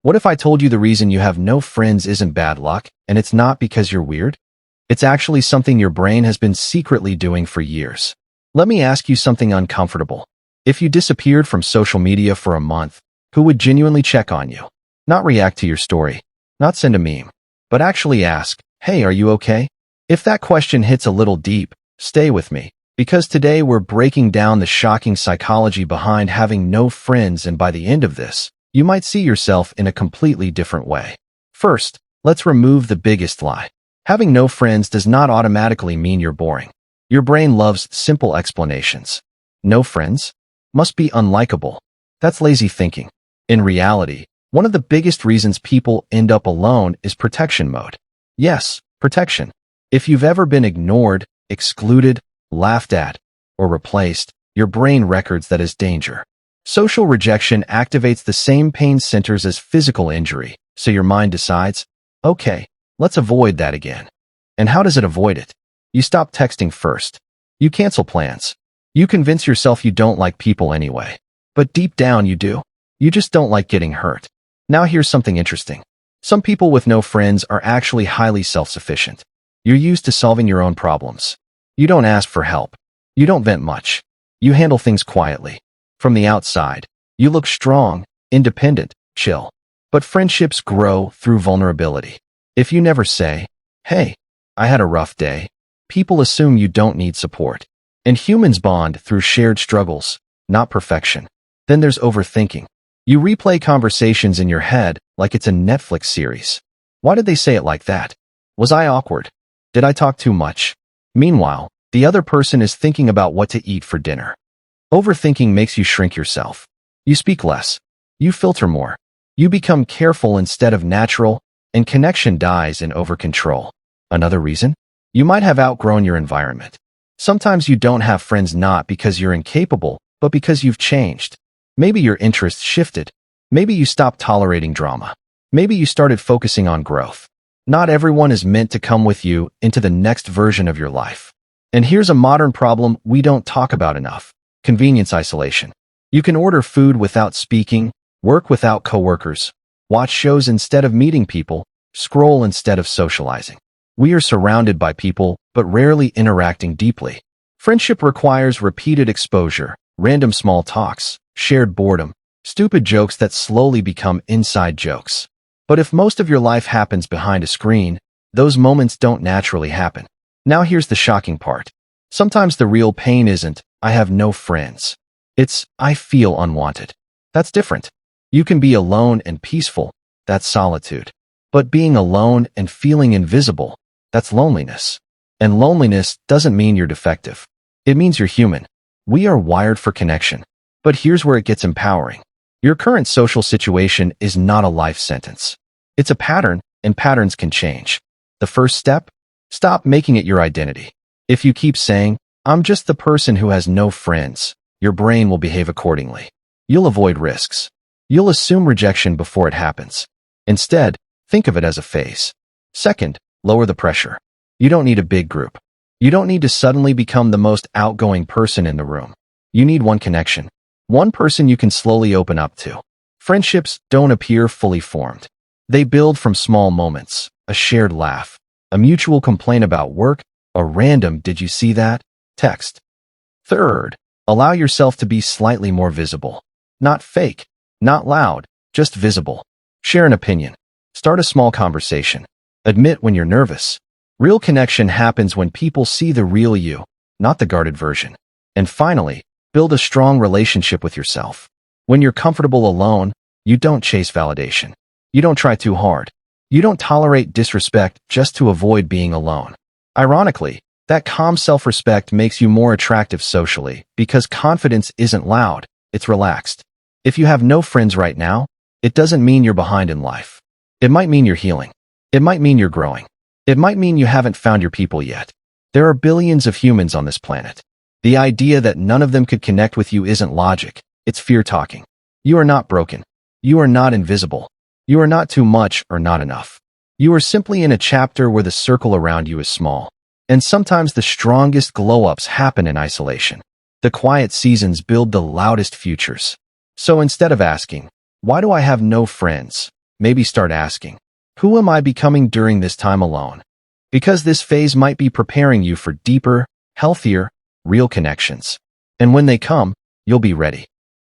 What if I told you the reason you have no friends isn't bad luck, and it's not because you're weird? It's actually something your brain has been secretly doing for years. Let me ask you something uncomfortable. If you disappeared from social media for a month, who would genuinely check on you? Not react to your story, not send a meme, but actually ask, "Hey, are you okay?" If that question hits a little deep, stay with me, because today we're breaking down the shocking psychology behind having no friends, and by the end of this, you might see yourself in a completely different way. First, let's remove the biggest lie. Having no friends does not automatically mean you're boring. Your brain loves simple explanations. No friends? Must be unlikable. That's lazy thinking. In reality, one of the biggest reasons people end up alone is protection mode. Yes, protection. If you've ever been ignored, excluded, laughed at, or replaced, your brain records that as danger. Social rejection activates the same pain centers as physical injury, so your mind decides, okay, let's avoid that again. And how does it avoid it? You stop texting first. You cancel plans. You convince yourself you don't like people anyway. But deep down you do. You just don't like getting hurt. Now here's something interesting. Some people with no friends are actually highly self-sufficient. You're used to solving your own problems. You don't ask for help. You don't vent much. You handle things quietly. From the outside, you look strong, independent, chill. But friendships grow through vulnerability. If you never say, "Hey, I had a rough day," people assume you don't need support. And humans bond through shared struggles, not perfection. Then there's overthinking. You replay conversations in your head like it's a Netflix series. Why did they say it like that? Was I awkward? Did I talk too much? Meanwhile, the other person is thinking about what to eat for dinner. Overthinking makes you shrink yourself. You speak less. You filter more. You become careful instead of natural, and connection dies in over-control. Another reason? You might have outgrown your environment. Sometimes you don't have friends not because you're incapable, but because you've changed. Maybe your interests shifted. Maybe you stopped tolerating drama. Maybe you started focusing on growth. Not everyone is meant to come with you into the next version of your life. And here's a modern problem we don't talk about enough. Convenience isolation. You can order food without speaking, work without coworkers, watch shows instead of meeting people, scroll instead of socializing. We are surrounded by people, but rarely interacting deeply. Friendship requires repeated exposure, random small talks, shared boredom, stupid jokes that slowly become inside jokes. But if most of your life happens behind a screen, those moments don't naturally happen. Now here's the shocking part. Sometimes the real pain isn't, "I have no friends." It's, "I feel unwanted." That's different. You can be alone and peaceful. That's solitude. But being alone and feeling invisible, that's loneliness. And loneliness doesn't mean you're defective. It means you're human. We are wired for connection. But here's where it gets empowering. Your current social situation is not a life sentence. It's a pattern, and patterns can change. The first step? Stop making it your identity. If you keep saying, "I'm just the person who has no friends," your brain will behave accordingly. You'll avoid risks. You'll assume rejection before it happens. Instead, think of it as a phase. Second, lower the pressure. You don't need a big group. You don't need to suddenly become the most outgoing person in the room. You need one connection. One person you can slowly open up to. Friendships don't appear fully formed. They build from small moments, a shared laugh, a mutual complaint about work, a random "did you see that?" text. Third, allow yourself to be slightly more visible. Not fake, not loud, just visible. Share an opinion. Start a small conversation. Admit when you're nervous. Real connection happens when people see the real you, not the guarded version. And finally, build a strong relationship with yourself. When you're comfortable alone, you don't chase validation. You don't try too hard. You don't tolerate disrespect just to avoid being alone. Ironically, that calm self-respect makes you more attractive socially because confidence isn't loud, it's relaxed. If you have no friends right now, it doesn't mean you're behind in life. It might mean you're healing. It might mean you're growing. It might mean you haven't found your people yet. There are billions of humans on this planet. The idea that none of them could connect with you isn't logic, it's fear talking. You are not broken. You are not invisible. You are not too much or not enough. You are simply in a chapter where the circle around you is small. And sometimes the strongest glow-ups happen in isolation. The quiet seasons build the loudest futures. So instead of asking, "Why do I have no friends?" maybe start asking, who am I becoming during this time alone? Because this phase might be preparing you for deeper, healthier, real connections. And when they come, you'll be ready.